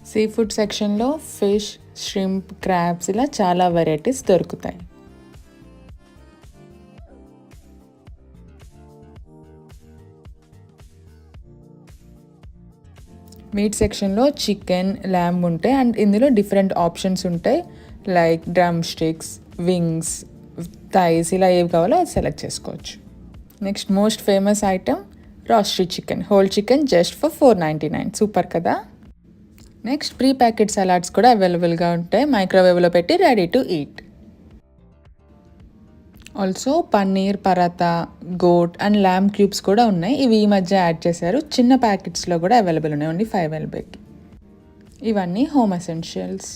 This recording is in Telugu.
సీ ఫుడ్ సెక్షన్లో ఫిష్, ష్రింప్, క్రాబ్స్ ఇలా చాలా వెరైటీస్ దొరుకుతాయి. మీట్ సెక్షన్లో చికెన్, ల్యాంబ్ ఉంటాయి అండ్ ఇందులో డిఫరెంట్ ఆప్షన్స్ ఉంటాయి. Like drumsticks, wings, thighs ఇలా ఏవి కావాలో అది సెలెక్ట్ చేసుకోవచ్చు. Next most famous item rotisserie chicken, whole chicken just for $4.99. Super కదా. నెక్స్ట్ ప్రీ ప్యాకెట్ సలాడ్స్ కూడా అవైలబుల్గా ఉంటాయి, మైక్రోవేవ్లో పెట్టి ready to eat. Also paneer, paratha, goat and lamb cubes కూడా ఉన్నాయి. ఇవి ఈ మధ్య యాడ్ చేశారు. చిన్న ప్యాకెట్స్లో కూడా అవైలబుల్ ఉన్నాయి, ఓన్లీ $5. ఇవన్నీ హోమ్ ఎసెన్షియల్స్.